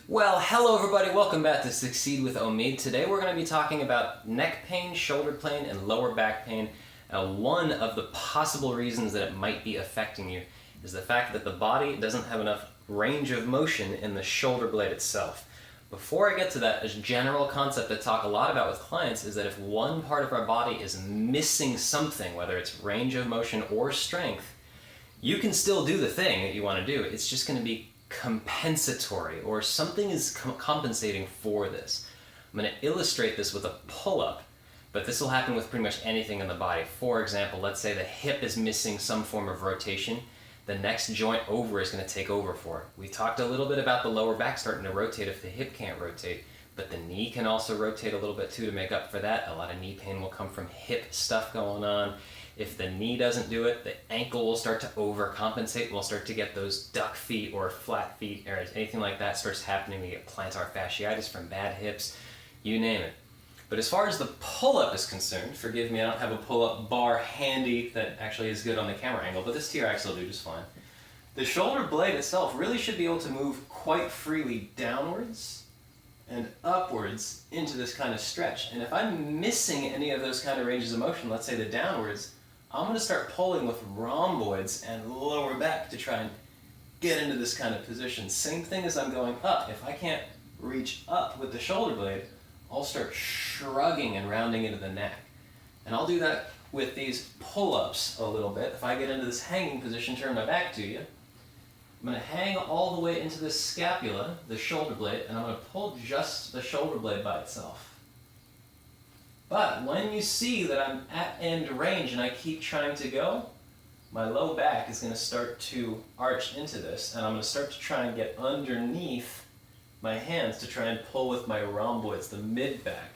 Well, hello everybody, welcome back to Succeed with Omid. Today we're going to be talking about neck pain, shoulder pain, and lower back pain. One of the possible reasons that it might be affecting you is the fact that the body doesn't have enough range of motion in the shoulder blade itself. Before I get to that, a general concept I talk a lot about with clients is that if one part of our body is missing something, whether it's range of motion or strength, you can still do the thing that you want to do. It's just going to be compensatory, or something is compensating for this. I'm going to illustrate this with a pull-up, but this will happen with pretty much anything in the body. For example, let's say the hip is missing some form of rotation. The next joint over is going to take over for it. We talked a little bit about the lower back starting to rotate if the hip can't rotate, but the knee can also rotate a little bit too to make up for that. A lot of knee pain will come from hip stuff going on. If the knee doesn't do it, the ankle will start to overcompensate. We'll start to get those duck feet or flat feet, or anything like that starts happening. We get plantar fasciitis from bad hips, you name it. But as far as the pull-up is concerned, forgive me, I don't have a pull-up bar handy that actually is good on the camera angle, but this TRX will do just fine. The shoulder blade itself really should be able to move quite freely downwards and upwards into this kind of stretch. And if I'm missing any of those kind of ranges of motion, let's say the downwards, I'm going to start pulling with rhomboids and lower back to try and get into this kind of position. Same thing as I'm going up. If I can't reach up with the shoulder blade, I'll start shrugging and rounding into the neck. And I'll do that with these pull-ups a little bit. If I get into this hanging position, turn my back to you, I'm going to hang all the way into the scapula, the shoulder blade, and I'm going to pull just the shoulder blade by itself. But when you see that I'm at end range and I keep trying to go, my low back is going to start to arch into this, and I'm going to start to try and get underneath my hands to try and pull with my rhomboids, the mid-back,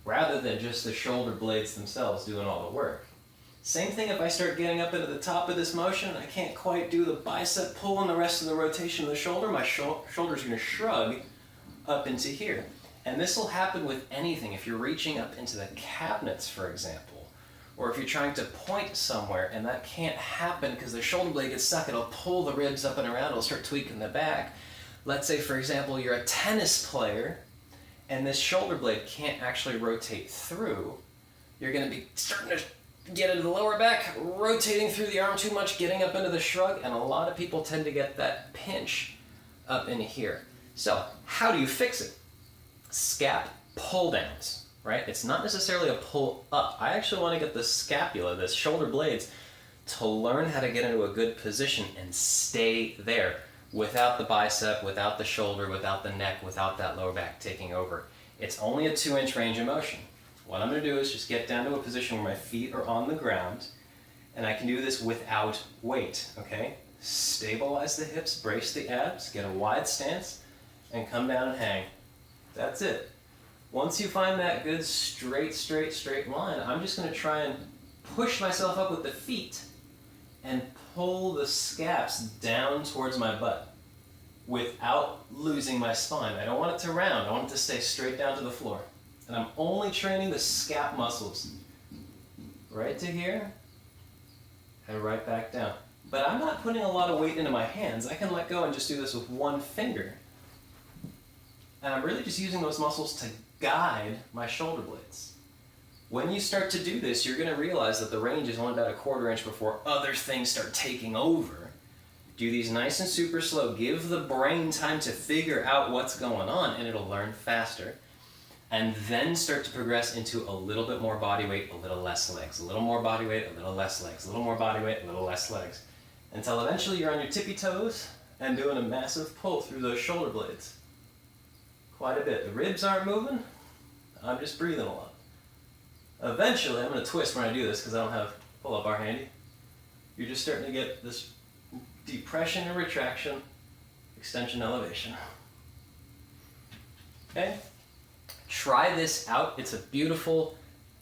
rather than just the shoulder blades themselves doing all the work. Same thing if I start getting up into the top of this motion and I can't quite do the bicep pull and the rest of the rotation of the shoulder, my shoulder's going to shrug up into here. And this will happen with anything. If you're reaching up into the cabinets, for example, or if you're trying to point somewhere and that can't happen because the shoulder blade gets stuck, it'll pull the ribs up and around, it'll start tweaking the back. Let's say, for example, you're a tennis player and this shoulder blade can't actually rotate through. You're going to be starting to get into the lower back, rotating through the arm too much, getting up into the shrug, and a lot of people tend to get that pinch up in here. So, how do you fix it? Scap pull downs, right? It's not necessarily a pull up. I actually want to get the scapula, the shoulder blades, to learn how to get into a good position and stay there without the bicep, without the shoulder, without the neck, without that lower back taking over. It's only a 2-inch range of motion. What I'm going to do is just get down to a position where my feet are on the ground, and I can do this without weight, okay? Stabilize the hips, brace the abs, get a wide stance, and come down and hang. That's it. Once you find that good straight line, I'm just going to try and push myself up with the feet and pull the scaps down towards my butt without losing my spine. I don't want it to round. I want it to stay straight down to the floor. And I'm only training the scap muscles right to here and right back down. But I'm not putting a lot of weight into my hands. I can let go and just do this with one finger. And I'm really just using those muscles to guide my shoulder blades. When you start to do this, you're going to realize that the range is only about a 1/4 inch before other things start taking over. Do these nice and super slow. Give the brain time to figure out what's going on, and it'll learn faster. And then start to progress into a little bit more body weight, a little less legs. A little more body weight, a little less legs. A little more body weight, a little less legs. Until eventually you're on your tippy toes and doing a massive pull through those shoulder blades. Quite a bit. The ribs aren't moving. I'm just breathing a lot. Eventually, I'm going to twist when I do this because I don't have pull-up bar handy. You're just starting to get this depression and retraction, extension, elevation. Okay? Try this out. It's a beautiful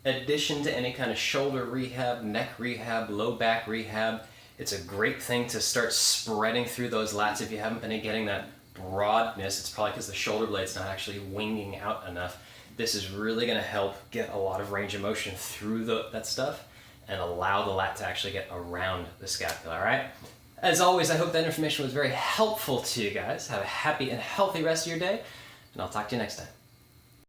addition to any kind of shoulder rehab, neck rehab, low back rehab. It's a great thing to start spreading through those lats if you haven't been getting that broadness. It's probably because the shoulder blade's not actually winging out enough. This is really going to help get a lot of range of motion through that stuff and allow the lat to actually get around the scapula, all right? As always, I hope that information was very helpful to you guys. Have a happy and healthy rest of your day, and I'll talk to you next time.